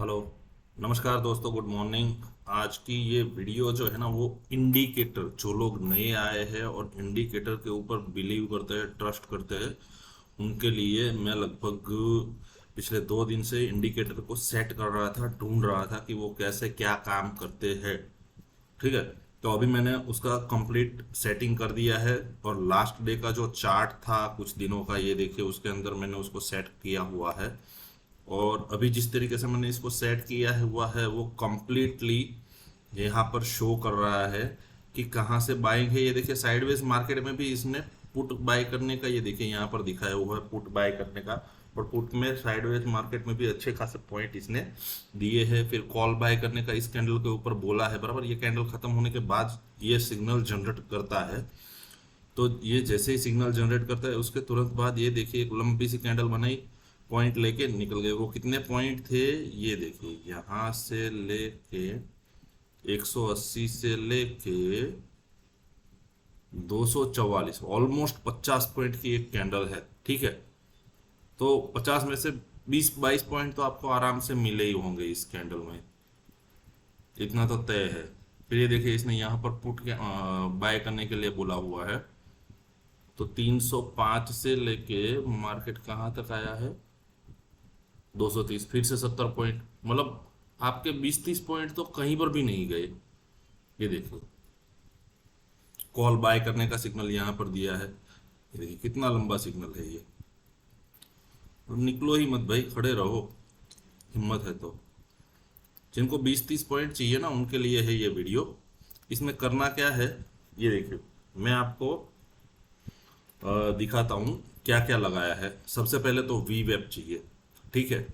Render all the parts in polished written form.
Hello. नमस्कार दोस्तों, good morning. आज की ये वीडियो जो है ना, वो इंडिकेटर, जो लोग नए आए हैं और इंडिकेटर के ऊपर बिलीव करते हैं, ट्रस्ट करते हैं, उनके लिए मैं लगभग पिछले 2 दिन से इंडिकेटर को सेट कर रहा था, ढूंढ रहा था कि वो कैसे क्या काम करते हैं। ठीक है। तो अभी मैंने उसका कंप्लीट सेटिंग कर दिया है और लास्ट डे का जो चार्ट था कुछ दिनों का, ये देखिए उसके अंदर मैंने उसको सेट किया हुआ है। और अभी जिस तरीके से मैंने इसको सेट किया है हुआ है वो कंप्लीटली यहाँ पर शो कर रहा है कि कहाँ से बाइंग है। ये देखिए साइडवेज मार्केट में भी इसने पुट बाय करने का, ये देखिए यहाँ पर दिखाया हुआ है पुट बाय करने का। और पुट में साइडवेज मार्केट में भी अच्छे खासे पॉइंट इसने दिए हैं। फिर कॉल बाय करने का इस कैंडल के ऊपर बोला है, बराबर। ये कैंडल खत्म होने के बाद ये सिग्नल जनरेट करता है। तो ये जैसे ही सिग्नल जनरेट करता है उसके तुरंत बाद ये देखिए एक लंबी सी कैंडल बनाई, पॉइंट लेके निकल गए। वो कितने पॉइंट थे ये देखिए, यहाँ से लेके 180 से लेके 244, ऑलमोस्ट 50 पॉइंट की एक कैंडल है। ठीक है। तो 50 में से 20-22 पॉइंट तो आपको आराम से मिले ही होंगे इस कैंडल में, इतना तो तय है। फिर ये देखिए इसने यहाँ पर पुट के बाय करने के लिए बोला हुआ है। तो 305 से लेके मार्केट कहाँ तक आया है, 230, फिर से 70 पॉइंट, मतलब आपके 20-30 पॉइंट तो कहीं पर भी नहीं गए। ये देखो कॉल बाय करने का सिग्नल यहाँ पर दिया है, ये देखिए कितना लंबा सिग्नल है ये। और निकलो ही मत भाई, खड़े रहो, हिम्मत है तो। जिनको 20-30 पॉइंट चाहिए ना, उनके लिए है ये वीडियो। इसमें करना क्या है, ये देखिए मैं आपको दिखाता हूँ क्या क्या लगाया है। सबसे पहले तो वी वेब चाहिए। ठीक है।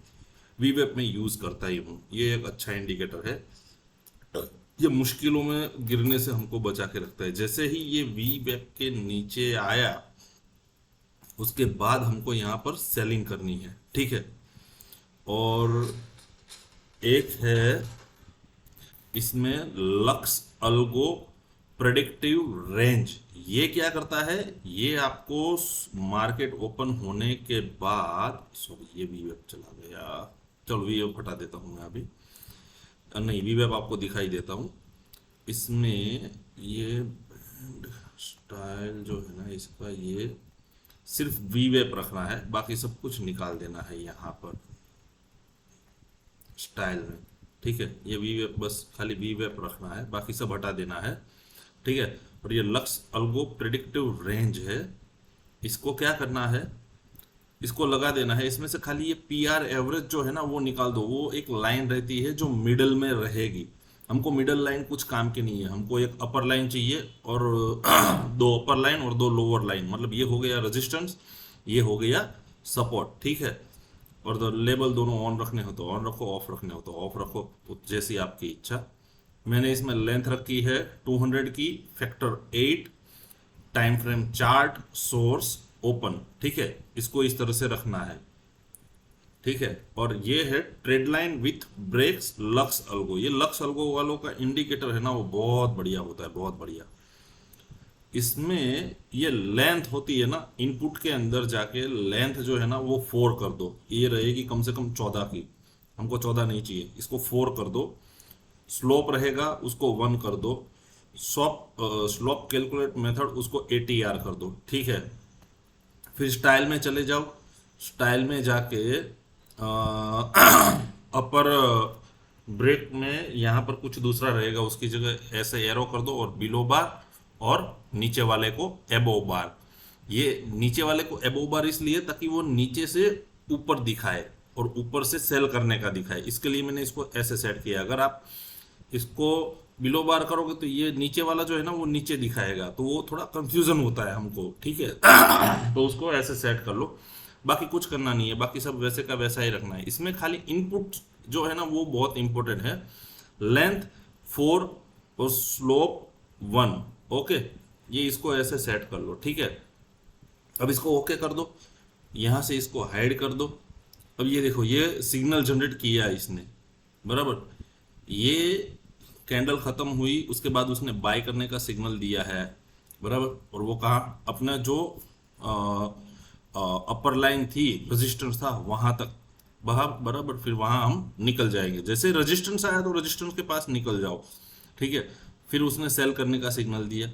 वी वेब में यूज़ करता ही हूँ, ये एक अच्छा इंडिकेटर है। ये मुश्किलों में गिरने से हमको बचा के रखता है। जैसे ही ये वी वेब के नीचे आया उसके बाद हमको यहाँ पर सेलिंग करनी है। ठीक है। और एक है इसमें लक्स अल्गो प्रेडिक्टिव रेंज। ये क्या करता है, ये आपको मार्केट ओपन होने के बाद, सॉरी ये वी वेब चला गया, चलो वी वेब हटा देता हूँ मैं अभी। नहीं, वी वेब आपको दिखाई देता हूँ। इसमें ये बैंड स्टाइल जो है ना इसका, ये सिर्फ वी वेब रखना है, बाकी सब कुछ निकाल देना है यहाँ पर स्टाइल में। ठीक है। ये वी वेब बस खाली वी वेब रखना है, बाकी सब हटा देना है। ठीक है। और ये लक्स अल्गो प्रिडिक्टिव रेंज है, इसको क्या करना है, इसको लगा देना है। इसमें से खाली ये पी आर एवरेज जो है ना वो निकाल दो। वो एक लाइन रहती है जो मिडल में रहेगी। हमको मिडल लाइन कुछ काम की नहीं है, हमको एक अपर लाइन चाहिए और दो अपर लाइन और दो लोअर लाइन। मतलब ये हो गया रेजिस्टेंस, ये हो गया सपोर्ट। ठीक है। और तो लेबल दोनों ऑन रखने हो तो ऑन रखो, ऑफ रखने हो तो ऑफ रखो, तो जैसी आपकी इच्छा। मैंने इसमें लेंथ रखी है 200 की, factor 8, time frame chart, source, open. ठीक है। इसको इस तरह से रखना है। ठीक है। और ये है trade line with breaks LuxAlgo. ये लक्स अल्गो वालों का इंडिकेटर है ना, वो बहुत बढ़िया होता है, बहुत बढ़िया। इसमें ये लेंथ होती है ना, इनपुट के अंदर जाके लेंथ जो है ना वो 4 कर दो, ये रहेगी कम से कम 14 की। हमको 14 नहीं चाहिए, इसको 4 कर दो। स्लोप रहेगा उसको 1 कर दो। स्लोप कैलकुलेट मेथड उसको ATR कर दो। ठीक है। फिर स्टाइल में चले जाओ। स्टाइल में जाके अपर ब्रेक में यहाँ पर कुछ दूसरा रहेगा, उसकी जगह ऐसे एरो कर दो और बिलो बार, और नीचे वाले को एबो बार। ये नीचे वाले को एबो बार इसलिए ताकि वो नीचे से ऊपर दिखाए और ऊपर से सेल करने का दिखाए, इसके लिए मैंने इसको ऐसे सेट किया। अगर आप इसको बिलो बार करोगे तो ये नीचे वाला जो है ना वो नीचे दिखाएगा, तो वो थोड़ा कंफ्यूजन होता है हमको। ठीक है। तो उसको ऐसे सेट कर लो, बाकी कुछ करना नहीं है, बाकी सब वैसे का वैसा ही रखना है। इसमें खाली इनपुट जो है ना वो बहुत इंपॉर्टेंट है। लेंथ 4 और स्लोप 1। ओके। ये इसको ऐसे सेट कर लो। ठीक है। अब इसको ओके कर दो, यहाँ से इसको हाइड कर दो। अब ये देखो ये सिग्नल जनरेट किया इसने, बराबर। ये कैंडल खत्म हुई उसके बाद उसने बाय करने का सिग्नल दिया है, बराबर। और वो कहा अपना जो अपर लाइन थी, रेजिस्टेंस था, वहां तक बराबर, फिर वहां हम निकल जाएंगे। जैसे रेजिस्टेंस आया तो रेजिस्टेंस के पास निकल जाओ, ठीक है। फिर उसने सेल करने का सिग्नल दिया,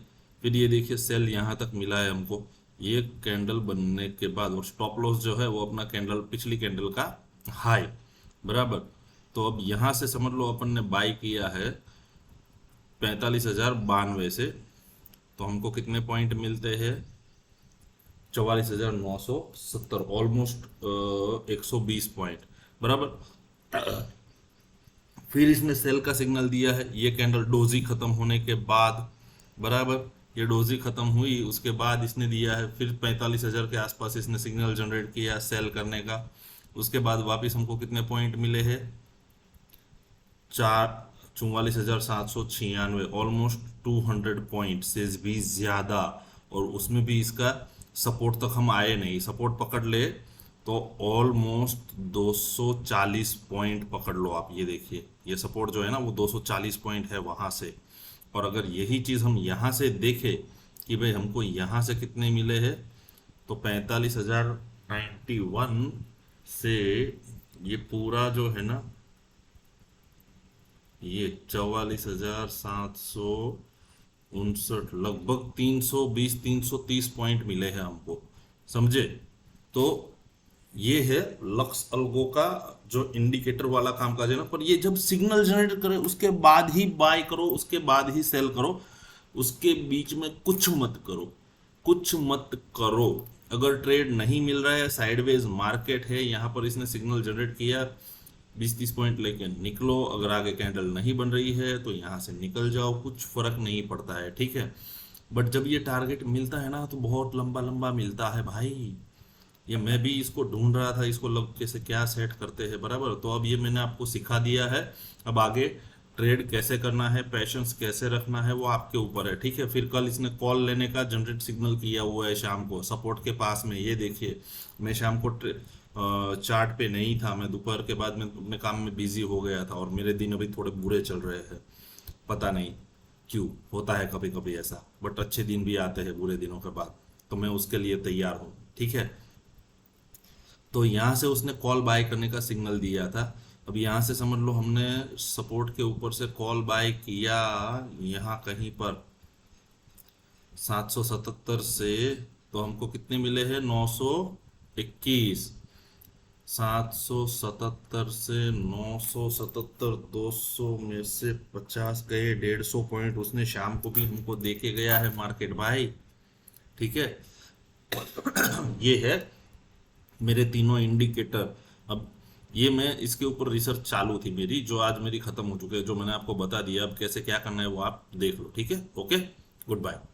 फिर ये देखिए सेल यहाँ तक मिला है हमको, ये कैंडल बनने के बाद, और स्टॉप लॉस जो है वो अपना कैंडल, पिछली कैंडल का हाई, बराबर। तो अब यहाँ से समझ लो अपन ने बाई किया है 45,092 से, तो हमको कितने पॉइंट मिलते हैं, 44,970, ऑलमोस्ट 120 पॉइंट, बराबर। फिर इसने सेल का सिग्नल दिया है, ये कैंडल डोजी खत्म होने के बाद, बराबर, ये डोजी खत्म हुई उसके बाद इसने दिया है, फिर 45,000 के आसपास इसने सिग्नल जनरेट किया सेल करने का। उसके बाद वापस हमको कितने पॉइंट मिले हैं, 44,796, ऑलमोस्ट 200 पॉइंट से भी ज्यादा। और उसमें भी इसका सपोर्ट तक हम आए नहीं, सपोर्ट पकड़ ले तो ऑलमोस्ट 240 पॉइंट पकड़ लो आप, ये देखिए ये सपोर्ट जो है ना वो 240 पॉइंट है वहां से। और अगर यही चीज हम यहाँ से देखें कि भाई हमको यहाँ से कितने मिले हैं, तो 45,091 से ये पूरा जो है ना, ये 44,759, लगभग 320-330 पॉइंट मिले हैं हमको, समझे। तो ये है लक्स अलगो का जो इंडिकेटर वाला काम काज है ना। पर ये जब सिग्नल जनरेट करे उसके बाद ही बाय करो, उसके बाद ही सेल करो, उसके बीच में कुछ मत करो, कुछ मत करो। अगर ट्रेड नहीं मिल रहा है, साइडवेज मार्केट है, यहाँ पर इसने सिग्नल जनरेट किया, 20-30 पॉइंट लेके निकलो। अगर आगे कैंडल नहीं बन रही है तो यहाँ से निकल जाओ, कुछ फर्क नहीं पड़ता है, ठीक है। बट जब ये टारगेट मिलता है ना तो बहुत लंबा लंबा मिलता है भाई। ये मैं भी इसको ढूंढ रहा था, इसको लग कैसे क्या सेट करते हैं, बराबर। तो अब ये मैंने आपको सिखा दिया है, अब आगे ट्रेड कैसे करना है, पैशंस कैसे रखना है, वो आपके ऊपर है, ठीक है। फिर कल इसने कॉल लेने का जनरेट सिग्नल किया हुआ है शाम को सपोर्ट के पास में, ये देखिए। मैं शाम को चार्ट पे नहीं था, मैं दोपहर के बाद में अपने काम में बिजी हो गया था, और मेरे दिन अभी थोड़े बुरे चल रहे हैं, पता नहीं क्यों होता है कभी कभी ऐसा, बट अच्छे दिन भी आते हैं बुरे दिनों के बाद, तो मैं उसके लिए तैयार हूँ, ठीक है। तो यहाँ से उसने कॉल बाय करने का सिग्नल दिया था। अब यहाँ से समझ लो हमने सपोर्ट के ऊपर से कॉल बाय किया यहाँ कहीं पर 777 से, तो हमको कितने मिले हैं, 921। 777 से 977, 200 में से 50 गए, 150 पॉइंट उसने शाम को भी हमको दे के गया है मार्केट भाई, ठीक है। ये है मेरे तीनों इंडिकेटर। अब ये मैं इसके ऊपर रिसर्च चालू थी मेरी, जो आज मेरी खत्म हो चुकी है, जो मैंने आपको बता दिया। अब कैसे क्या करना है वो आप देख लो, ठीक है। Okay, good bye.